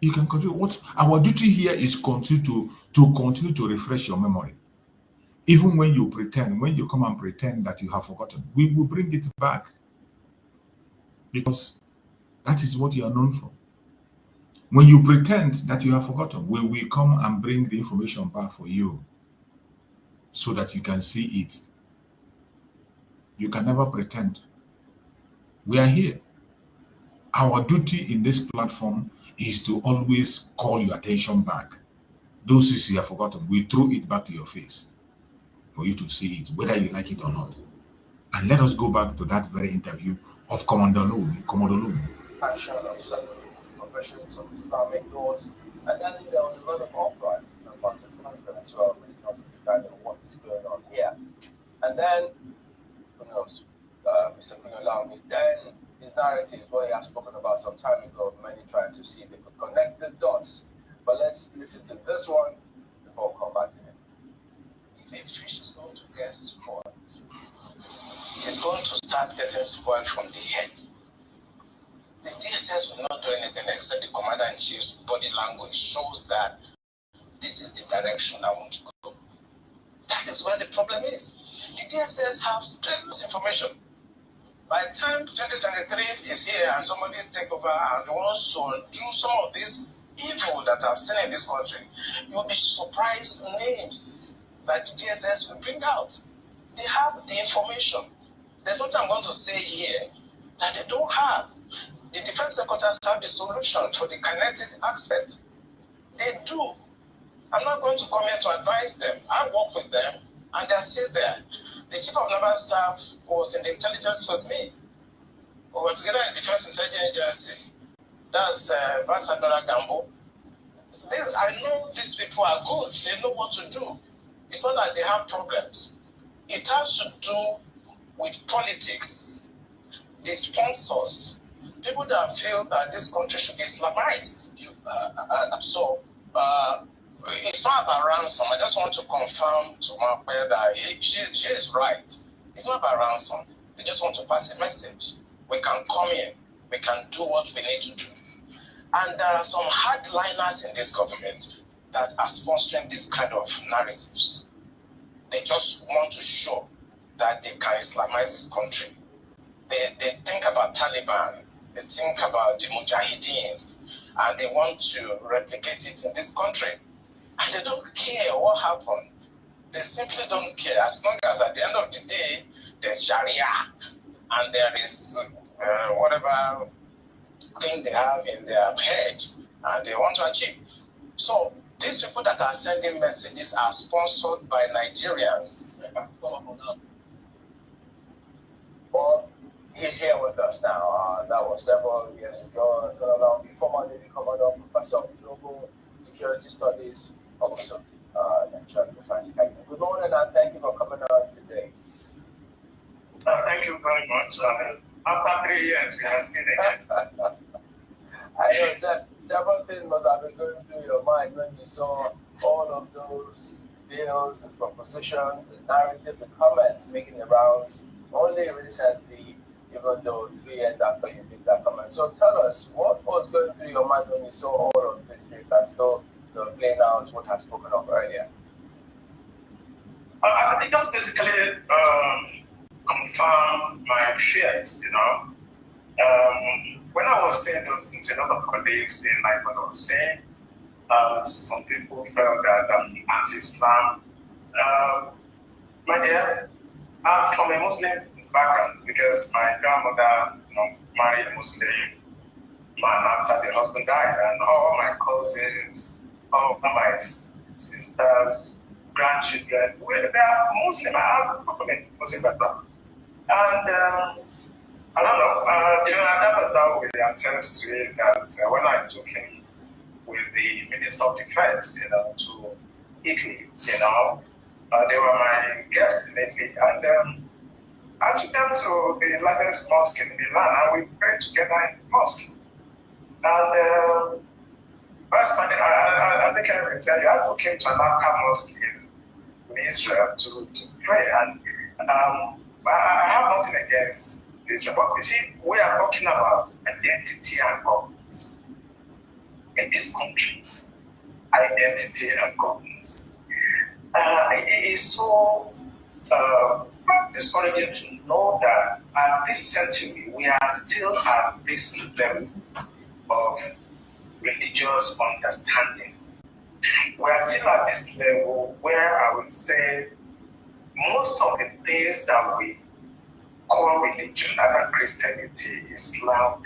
You can continue. What our duty here is continue to continue to refresh your memory. Even when you pretend, when you come and pretend that you have forgotten, we will bring it back because that is what you are known for. When you pretend that you have forgotten, we will come and bring the information back for you so that you can see it. You can never pretend. We are here. Our duty in this platform is to always call your attention back. Those things you have forgotten, we throw it back to your face for you to see it, whether you like it or not. And let us go back to that very interview of Commander Lumi. Passion of certain professions of Islamic laws, and then there was a lot of upright among the country as well when it comes to understanding what is going on here. And then, who knows, Mr. Lumi, then his narrative, what he has spoken about some time ago, many trying to see if they could connect the dots. But let's listen to this one before we come back to him. If a fish is going to get spoiled, it's going to start getting spoiled from the head. The DSS will not do anything except the commander-in-chief's body language shows that this is the direction I want to go. That is where the problem is. The DSS has tremendous information. By the time 2023 is here and somebody take over and wants to do some of this evil that I've seen in this country, you'll be surprised names that the DSS will bring out. They have the information. There's what I'm going to say here that they don't have. The defense secretaries have the solution for the kinetic aspect. They do. I'm not going to come here to advise them. I work with them, and they're still there. The chief of naval staff was in the intelligence with me. We were together in the Defense Intelligence Agency. That's Vice Admiral Gambo. I know these people are good. They know what to do. It's not that they have problems. It has to do with politics, the sponsors, people that feel that this country should be Islamized. It's not about ransom. I just want to confirm to Mapé that she is right. It's not about ransom. They just want to pass a message. We can come in. We can do what we need to do. And there are some hardliners in this government that are sponsoring this kind of narratives. They just want to show that they can Islamize this country. They think about Taliban. They think about the Mujahideens. And they want to replicate it in this country. And they don't care what happened. They simply don't care. As long as at the end of the day, there's Sharia and there is whatever thing they have in their head and they want to achieve. So these people that are sending messages are sponsored by Nigerians. Well, he's here with us now. That was several years ago. The former Navy Commodore, Professor of Global Security Studies, also lecturer at the Defense Academy. Good morning and thank you for coming on today. Thank you very much. After 3 years, we have seen again. I know several things must have been going through your mind when you saw all of those videos, the propositions, the narrative, the comments making the rounds only recently, even though 3 years after you did that comment. So tell us, what was going through your mind when you saw all of these things as though playing out what I spoken of earlier? I think that's basically confirm my fears, when I was saying those things, a lot of colleagues didn't like what I was saying. Some people felt that I'm anti-Islam. My dear, I'm from a Muslim background because my grandmother married a Muslim man after the husband died, and all my cousins, all my sisters, grandchildren, they are Muslim. I have a Muslim background. And I don't know, that was how we attest to it that when I took him with the Minister of Defense, to Italy, they were my guests in Italy. And I took them to the largest mosque in Milan and we prayed together in the mosque. And I think I will tell you, I took him to another mosque in Israel to pray. And I have nothing against this, but you see, we are talking about identity and governance. in this country, identity and governance. It is so discouraging to know that at this century we are still at this level of religious understanding. We are still at this level where I would say most of the things that we call religion, either Christianity, Islam,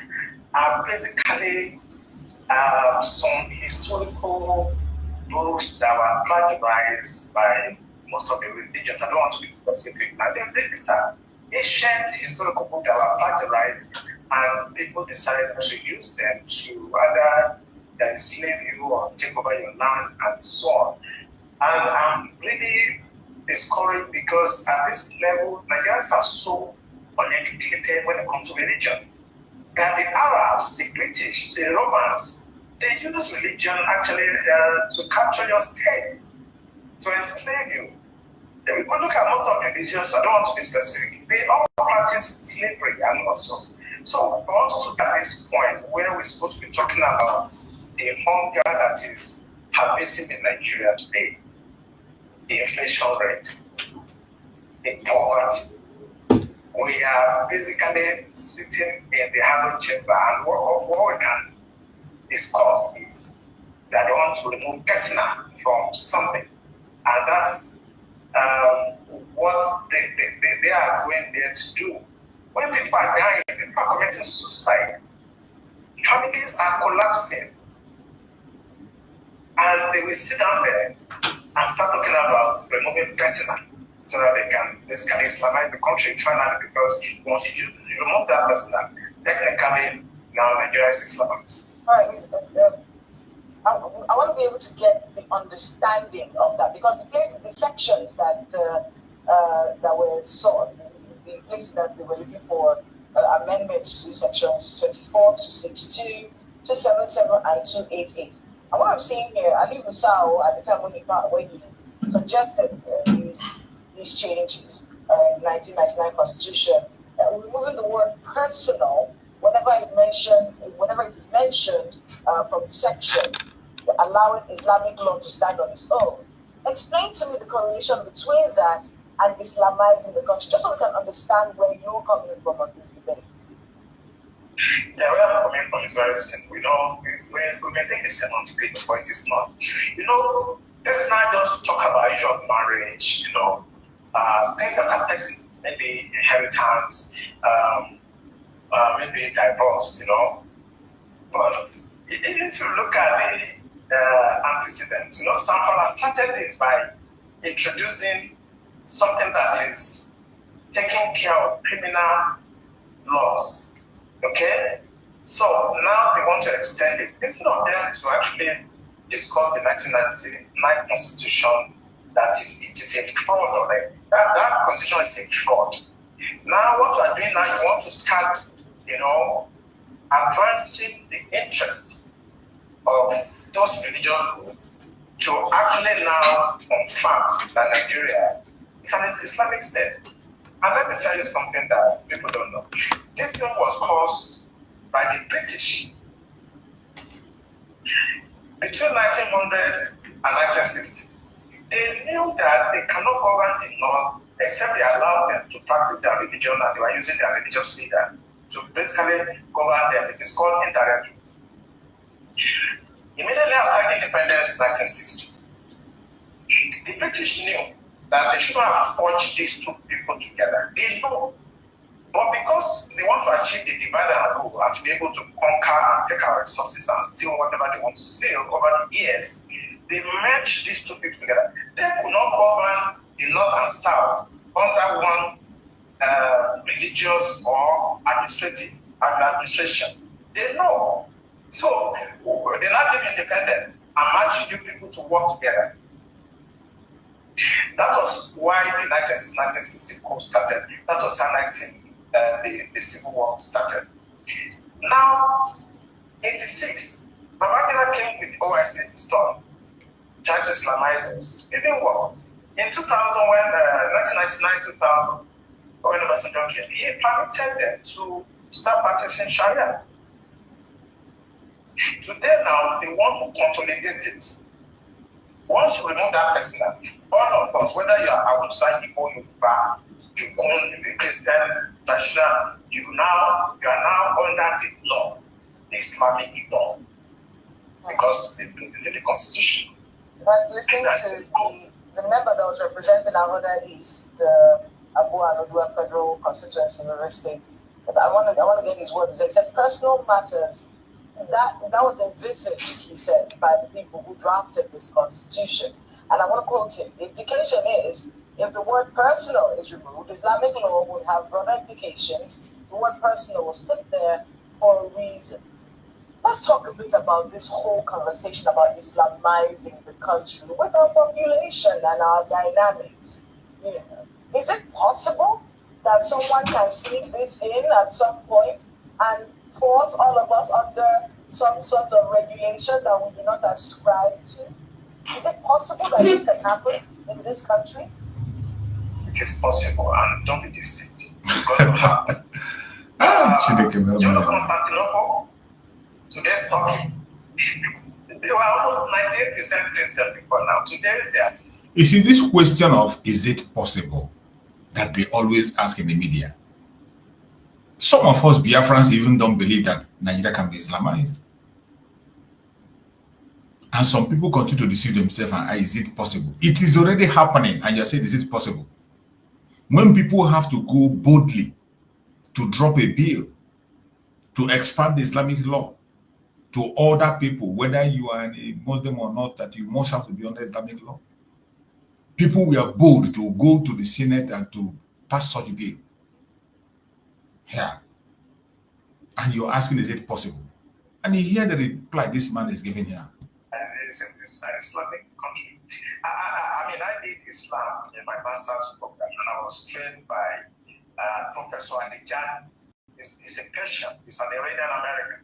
are basically some historical books that were plagiarized by most of the religions. I don't want to be specific. Now, these are ancient historical books that were plagiarized, and people decided to use them to either enslave you or take over your land and so on. And I'm really discouraged because at this level, Nigerians are so uneducated when it comes to religion that the Arabs, the British, the Romans, they use religion actually to capture your state, to enslave you. If we look at most of the religions, I don't want to be specific, they all practice slavery and also. So for us to at this point where we're supposed to be talking about the hunger that is pervasive in Nigeria today, the inflation rate, the poverty, we are basically sitting in the Harvard chamber, and what we can discuss is that they want to remove personal from something, and that's what they are going there to do. When people are dying, people are committing suicide, families are collapsing, and they will sit down there and start talking about removing personal so that they can basically Islamize the country finally, because once you remove that personal, technically now Nigeria is Islamized. All right. I want to be able to get the understanding of that, because the sections that were sought, the places that they were looking for amendments to sections 24 to 62, 277 and 288. And what I'm seeing here, Ali Musao at the time when he suggested these changes in 1999 Constitution, removing the word personal whenever it is mentioned from the section, allowing Islamic law to stand on its own. Explain to me the correlation between that and Islamizing the country, just so we can understand where you're coming from on this debate. Yeah, where I'm coming from is very simple. We may think it's semantic, but it is not. Let's not just talk about issue of marriage, things that are maybe inheritance, maybe divorce, But if you look at the antecedents, Sampala started this by introducing something that is taking care of criminal laws. Okay? So now they want to extend it. Instead of them to actually discuss the 1999 Constitution, it is a fraud already. That Constitution is a fraud. Now what you are doing now, you want to start, advancing the interests of those religious groups to actually now confirm that Nigeria is an Islamic state. And let me tell you something that people don't know. This thing was caused by the British. Between 1900 and 1960, they knew that they cannot govern the North except they allowed them to practice their religion, and they were using their religious leader to basically govern them. It is called indirectly. Immediately after independence in 1960, the British knew that they should have forged these two people together. They know. But because they want to achieve the divide and rule and to be able to conquer and take our resources and steal whatever they want to steal over the years, they merged these two people together. They could not govern the North and South under one religious or administration. They know. So they now became independent and merged you people to work together. That was why the 1960 coup started. That was how the Civil War started. Now, 86, Babangida came with OIC storm, trying to Islamize us. It didn't work. In 2000, when 1999-2000, when Obasanjo came, he permitted them to start practicing Sharia. Today now, they want to consolidate it. Once you remove that person, all of us, whether you are outside Igbo, Yoruba, Jukun, the Christian, National, you are now under the law, the Islamic law, because it's in the constitution. But listening to the member that was representing our other East, Abu Anudua Federal Constituency in River State, I want to get his words. He said personal matters that was envisaged, he said, by the people who drafted this constitution. And I want to quote him. The implication is, if the word personal is removed, Islamic law would have broader implications. The word personal was put there for a reason. Let's talk a bit about this whole conversation about Islamizing the country with our population and our dynamics. Yeah. Is it possible that someone can sneak this in at some point and force all of us under some sort of regulation that we do not ascribe to? Is it possible that this can happen in this country? It is possible, and don't be deceived. It's going to happen. Constantinople, today's Turkey, they were almost 98% Christian before now. Today, they are. You see, this question of is it possible that they always ask in the media. Some of us Biafrans even don't believe that Nigeria can be Islamized. And some people continue to deceive themselves and is it possible? It is already happening and you're saying, is it possible? When people have to go boldly to drop a bill to expand the Islamic law, to order people, whether you are a Muslim or not, that you must have to be under Islamic law. People were bold to go to the Senate and to pass such bill. Yeah. And you're asking, is it possible? And you hear the reply this man is giving here. It's in this Islamic country. I did Islam in my master's program, and I was trained by Professor Alijan. He's a Persian, he's an Iranian American.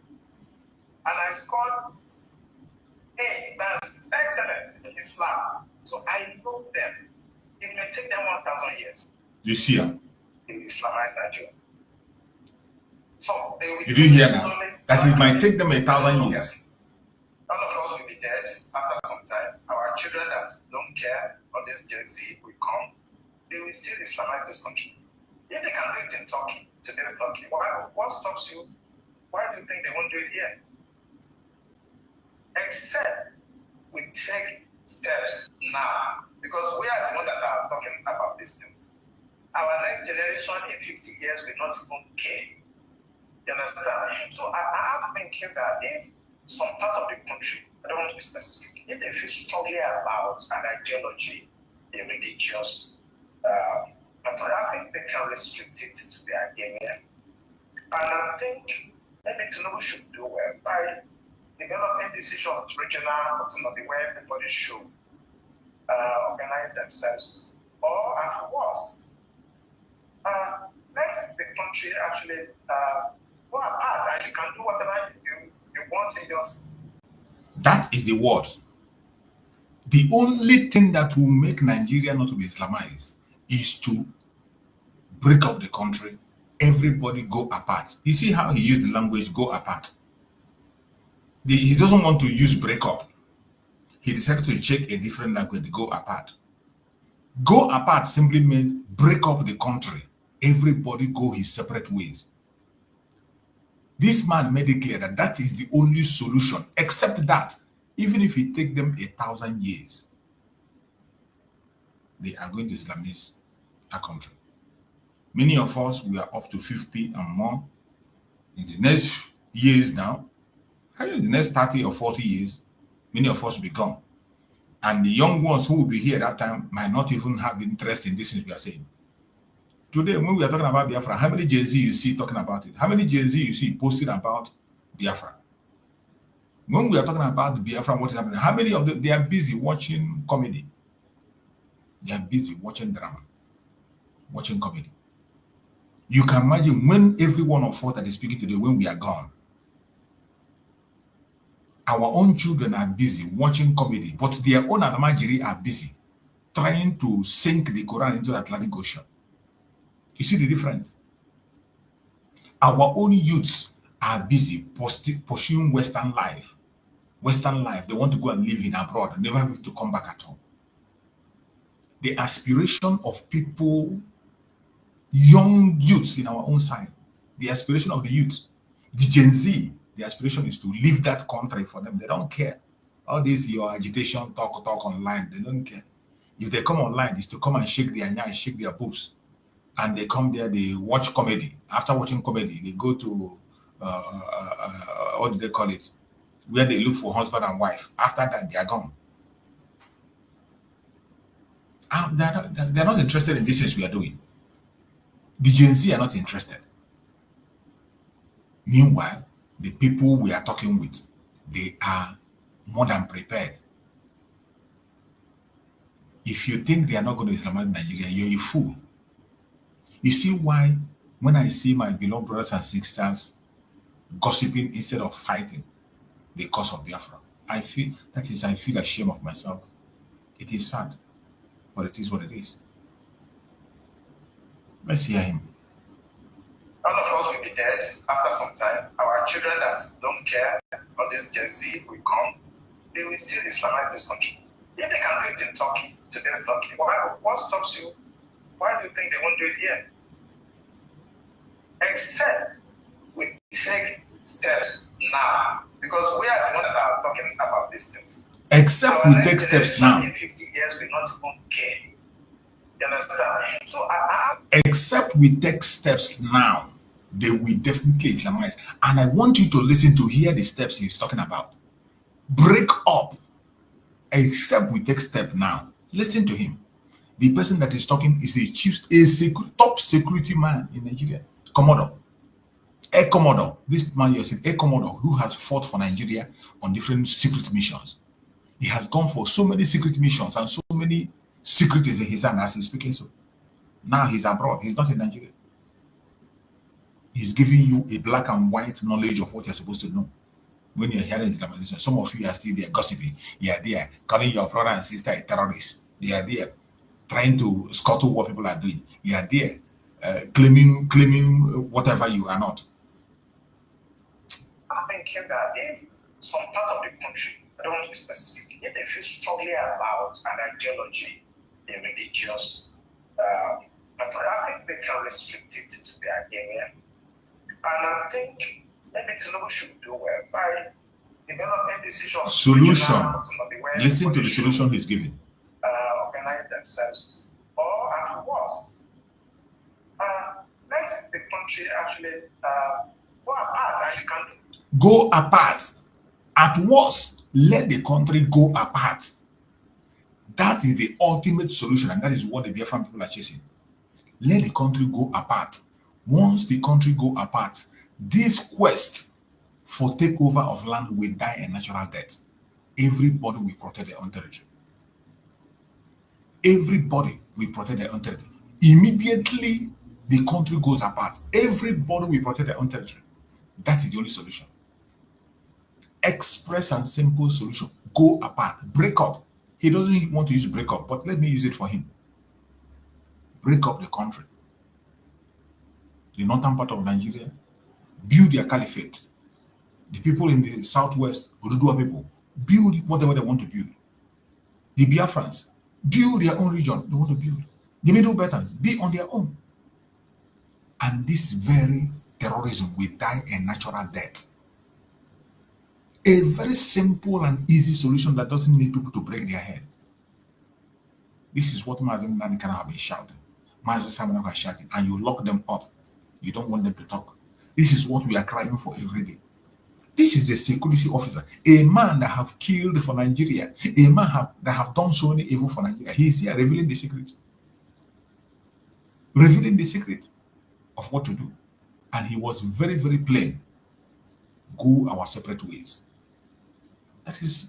And I scored A, that's excellent in Islam. So I know them. It may take them 1,000 years. You see her? To Islamize Nigeria. So you didn't hear that? That it might take them 1,000 years. All of us will be dead after some time. Our children that don't care, or this Gen Z will come, they will still Islamize this country. If they can do it in Turkey, today's Turkey, what stops you? Why do you think they won't do it here? Except we take steps now, because we are the ones that are talking about these things. Our next generation in 50 years will not even care. You understand? So I'm thinking that if some part of the country, I don't want to be specific, if they feel strongly about an ideology, a religious, I think they can restrict it to their area. And I think maybe Tinubu should do well by developing decisions, regional autonomy, where everybody should organize themselves. Or at worst, let the country actually go apart and you can do whatever you want in yours. That is the word. The only thing that will make Nigeria not to be Islamized is to break up the country. Everybody go apart. You see how he used the language go apart. He doesn't want to use break up. He decided to check a different language, go apart. Go apart simply means break up the country. Everybody go his separate ways. This man made it clear that that is the only solution, except that even if it takes them 1,000 years, they are going to Islamize our country. Many of us, we are up to 50 and more. In the next years now, in the next 30 or 40 years, many of us will be gone. And the young ones who will be here at that time might not even have interest in this thing we are saying. Today, when we are talking about Biafra, how many Gen Z you see talking about it? How many Gen Z you see posting about Biafra? When we are talking about Biafra, what is happening? How many of them, they are busy watching comedy? They are busy watching drama, watching comedy. You can imagine when every one of us that is speaking today, when we are gone, our own children are busy watching comedy, but their own Almajiri are busy trying to sink the Quran into the Atlantic Ocean. You see the difference? Our own youths are busy pursuing Western life. Western life, they want to go and live in abroad and never have to come back at all. The aspiration of people, young youths in our own side, the aspiration of the youth, the Gen Z, the aspiration is to leave that country for them. They don't care. All this, your agitation, talk online, they don't care. If they come online, it's to come and shake their nyai, shake their boobs. And they come there, they watch comedy. After watching comedy, they go to, what do they call it? Where they look for husband and wife. After that, they are gone. They're not interested in this things we are doing. The Gen Z are not interested. Meanwhile, the people we are talking with, they are more than prepared. If you think they are not going to Islamize Nigeria, you're a fool. You see why when I see my beloved brothers and sisters gossiping instead of fighting the cause of Biafra, I feel ashamed of myself. It is sad, but it is what it is. Let's hear him. All of us will be dead after some time. Our children that don't care, or this Gen Z will come, they will still Islamize this country. If they can do it in Turkey, today's Turkey, what stops you? Why do you think they won't do it here? Except we take steps now, because we are the ones that are talking about these things. Except we take steps now. In 50 years, we not even care. You understand? So except we take steps now, they will definitely Islamize. And I want you to listen to hear the steps he's talking about. Break up. Except we take step now. Listen to him. The person that is talking is top security man in Nigeria. Commodore. A Commodore. This man you're saying, a Commodore who has fought for Nigeria on different secret missions. He has gone for so many secret missions and so many secrets in his hand as he's speaking so. Now he's abroad. He's not in Nigeria. He's giving you a black and white knowledge of what you're supposed to know. When you're hearing Islamization, some of you are still there gossiping. You are there calling your brother and sister a terrorist. You are there trying to scuttle what people are doing. You are there claiming whatever you are not. I think that if some part of the country, I don't want to be specific, if they feel strongly about an ideology, a religious, but I think they can restrict it to their area. And I think maybe Tinubu should do well by developing decisions. Solution. Listen to the solution he's giving. Organize themselves. Or at worst, let the country actually go apart and you can go apart. At worst, let the country go apart. That is the ultimate solution, and that is what the Biafran people are chasing. Let the country go apart. Once the country go apart, this quest for takeover of land will die a natural death. Everybody will protect their own territory. Everybody will protect their own territory. Immediately, the country goes apart. Everybody will protect their own territory. That is the only solution. Express and simple solution. Go apart. Break up. He doesn't want to use break up, but let me use it for him. Break up the country. The northern part of Nigeria, build their caliphate. The people in the southwest, Oduduwa people, build whatever they want to build. The Biafrans, build their own region they want to build. The Middle Belters, be on their own. And this very terrorism will die a natural death. A very simple and easy solution that doesn't need people to break their head. This is what Mazen Nanikana have been shouting. Mazen Samanaka is shouting, and you lock them up. You don't want them to talk. This is what we are crying for every day. This is a security officer, a man that have killed for Nigeria, a man that have done so many evil for Nigeria. He is here revealing the secret. Revealing the secret of what to do. And he was very, very plain. Go our separate ways. That is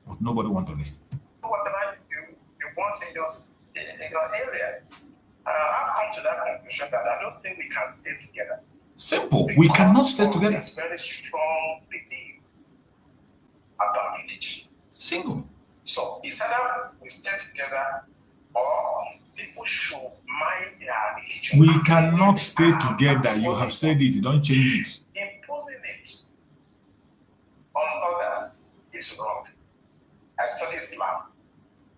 what nobody wants to listen. Whatever you want in your area. I've come to that conclusion that I don't think we can stay together. Simple. We cannot stay together. It's very strong belief about religion. Single. So it's either we stay together or people should mind their religion. We cannot stay together. You have said it. Don't change it. Impose is wrong. I study Islam,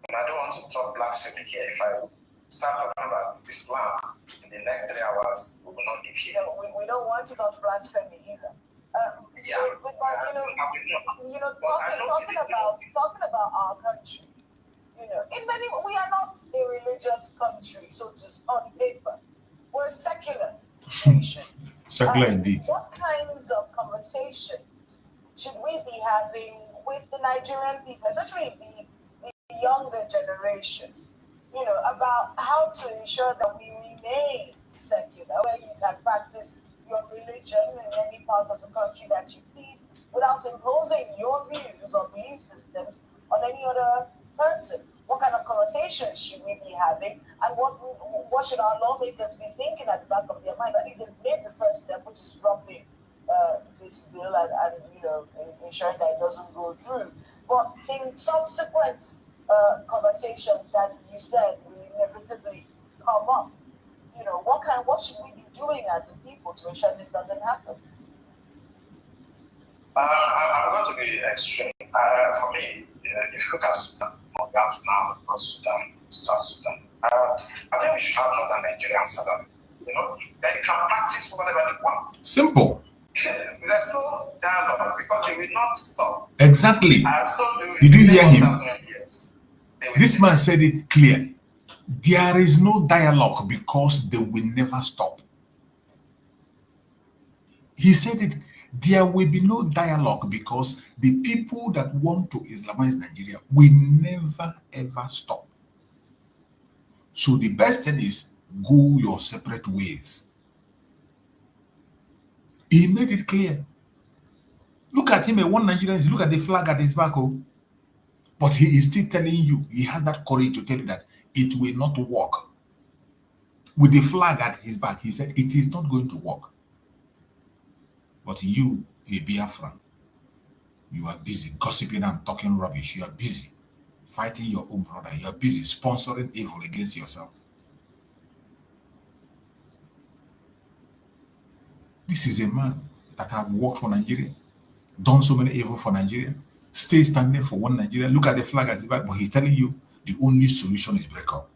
and I don't want to talk blasphemy here. If I start talking about Islam in the next 3 hours, we will not be here. We don't want to talk blasphemy either. Talking about our country, in many we are not a religious country, so just on paper, we're a secular nation. Secular indeed. What kinds of conversations should we be having with the Nigerian people, especially the younger generation, about how to ensure that we remain secular, where you can practice your religion in any part of the country that you please without imposing your views or belief systems on any other person? What kind of conversations should we be having, and what should our lawmakers be thinking at the back of their minds? I think they've made the first step, which is dropping this bill and ensuring that it doesn't go through. But in subsequent conversations that you said will inevitably come up, what should we be doing as a people to ensure this doesn't happen? I'm going to be extreme. For me, if you look at Sudan, now, Sudan, South Sudan, I think we should have Northern Nigeria and Southern. They can practice whatever they want. Simple. There's no dialogue because they will not stop. Exactly. Did you hear him? This man said it clearly. There is no dialogue because they will never stop. He said it. There will be no dialogue because the people that want to Islamize Nigeria will never ever stop. So the best thing is go your separate ways. He made it clear. Look at him, a one Nigerian, look at the flag at his back. Oh. But he is still telling you, he has that courage to tell you that it will not work. With the flag at his back, he said it is not going to work. But you, a Biafran, you are busy gossiping and talking rubbish. You are busy fighting your own brother. You are busy sponsoring evil against yourself. This is a man that have worked for Nigeria, done so many evil for Nigeria, stay standing for one Nigeria. Look at the flag at his back, but he's telling you the only solution is break up.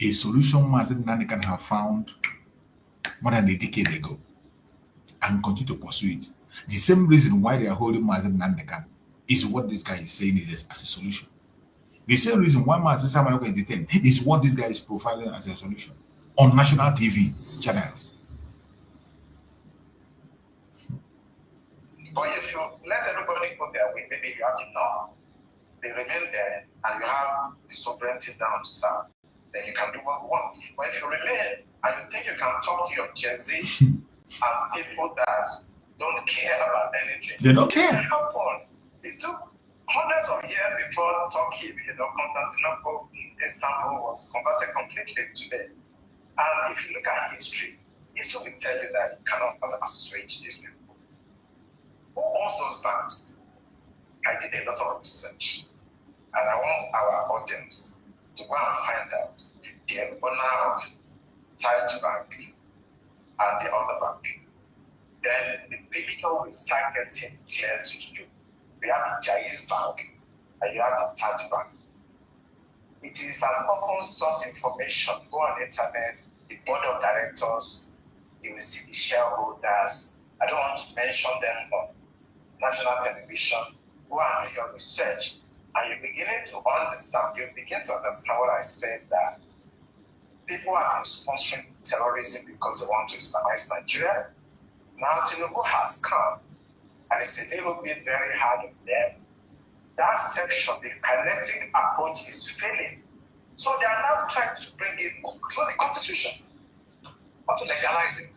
A solution Mazen Nani can have found more than a decade ago and continue to pursue it. The same reason why they are holding Mazen Nandekan is what this guy is saying is as a solution. The same reason why Mazen Samaroko is detained is what this guy is profiling as a solution on national TV channels. But if you let everybody go their way, maybe you have to know they remain there and you have the sovereignty down south, then you can do what you want. But if you remain and you think you can talk to your Jersey and people that don't care about anything, they don't care. It took hundreds of years before Turkey, Constantinople, Istanbul was converted completely today. And if you look at history will tell you that you cannot persuade these people. Who owns those banks? I did a lot of research, and I want our audience to go and find out the owner of Taj Bank and the other bank. Then the picture will start getting clear to you. We have the Jaiz Bank and you have the Taj Bank. It is an open source information. Go on the internet, the board of directors, you will see the shareholders. I don't want to mention them on national television. Go and do your research, and you're beginning to understand. You begin to understand what I said, that people are sponsoring terrorism because they want to Islamize Nigeria. Now Tinubu has come, and it's a little bit very hard on them. That section, the kinetic approach is failing. So they are now trying to bring it through the constitution, or to legalize it.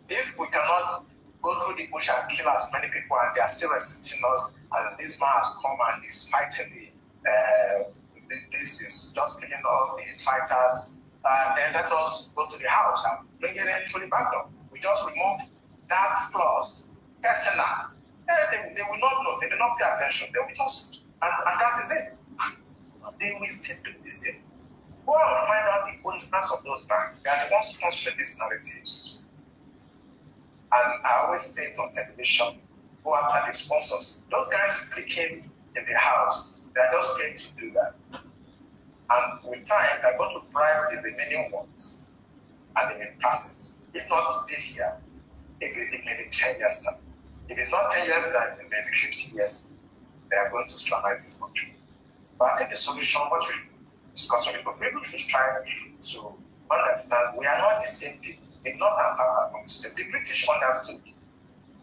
If we cannot go through the bush and kill as many people and they are still resisting us, and this man has come and is fighting this is just killing all the fighters, then let us go to the house and bring it in through the back door. We just remove that clause, personal. They will not know, they will not pay attention, they will just, and that is it. They will still do this thing. Go and find out the owners of those banks. They are the ones sponsoring these narratives. And I always say it on television, go who actually sponsors. Those guys clicking in the house, they are just paid to do that. And with time, they're going to bribe the remaining ones and they may pass it. If not this year, it may be 10 years time. If it's not 10 years time, it may be 50 years. They are going to Islamize this country. But I think the solution, what we should discuss with people, people should try to understand we are not the same people. The North and South are not the same. The British understood.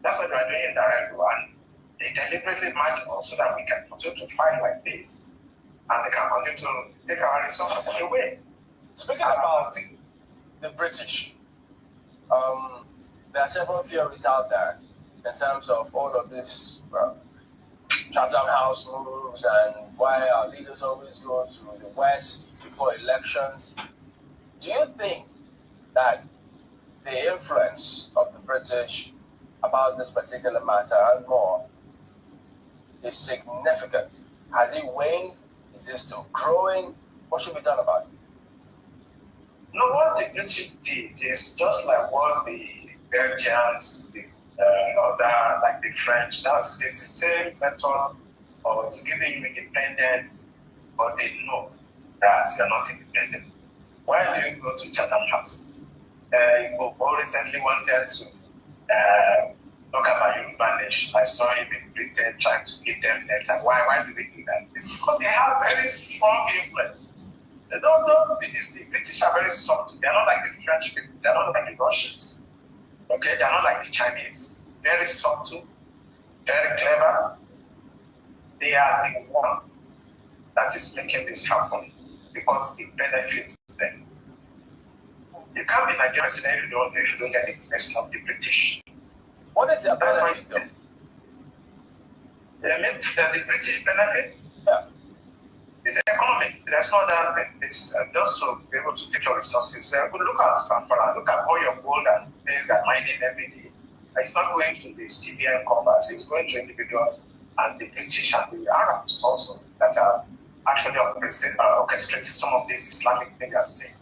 That's what they are doing in direct and they deliberately march us so that we can continue to fight like this. And they can continue to take our resources away. Speaking about the British, there are several theories out there in terms of all of this Chatham House moves and why our leaders always go to the West before elections. Do you think that the influence of the British about this particular matter and more is significant? Has it waned? Is it still growing? What should be done about it? No, what the British did is just like what the Belgians, like the French, it's the same method of giving you independence, but they know that you are not independent. Why do you go to Chatham House? Igbo recently wanted to talk about Yoruba nation. I saw him in Britain trying to give them letter. Why do they do that? It's because they have very strong influence. They don't be deceived. British are very soft. They're not like the French people. They're not like the Russians. Okay, they're not like the Chinese. Very subtle, very clever. They are the one that is making this happen because it benefits them. You can't be Nigerian if you don't get the best of the British. What is their benefit though? The British benefit? Yeah. It's economic. There's no other thing. It's just to be able to take your resources. Look at Sanfora, look at all your gold and things that mining every day. It's not going to the CBN coffers, it's going to individuals and the British and the Arabs also that are actually orchestrating some of these Islamic things you are seeing.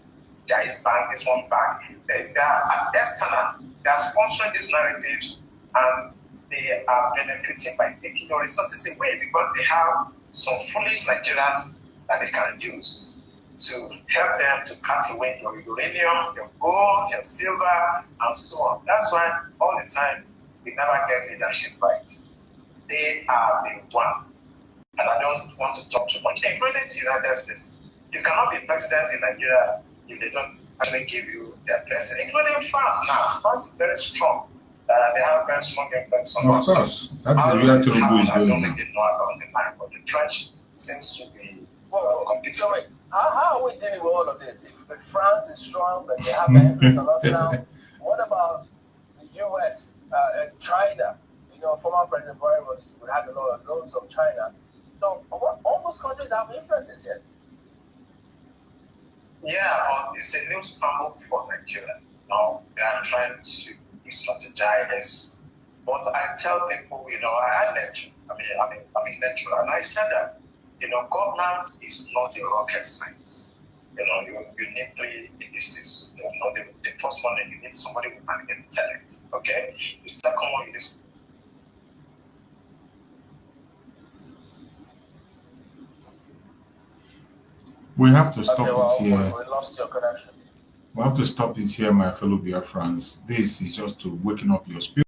Jais Bank is one bank. They are external. They are sponsoring these narratives and they are benefiting by taking your resources away because they have some foolish Nigerians that they can use to help them to cut away your uranium, your gold, your silver, and so on. That's why all the time we never get leadership right. They are the one. And I don't want to talk too much, including the United States. You cannot be president in Nigeria if they don't actually give you their blessing, including France now. France is very strong. They have very strong influence on us. Of course, that's the real Tinubu is I don't going think on. they know about the line, but the French seems to be competing. So wait, how are we dealing with all of this? If France is strong, but they have the influence on us now, what about the US and China? Former President Buhari had a lot of loans of China. So all those countries have influences here. Yeah, it's a new scramble for Nigeria. Now they are trying to strategize. But I tell people, I lecture. I'm a lecturer, and I said that, governance is not a rocket science. You need three indices. The first one, you need somebody with an intellect. Okay. The second one, you need. We have to stop it here. We lost your connection. We have to stop it here, my fellow Biafrans. This is just to waken up your spirit.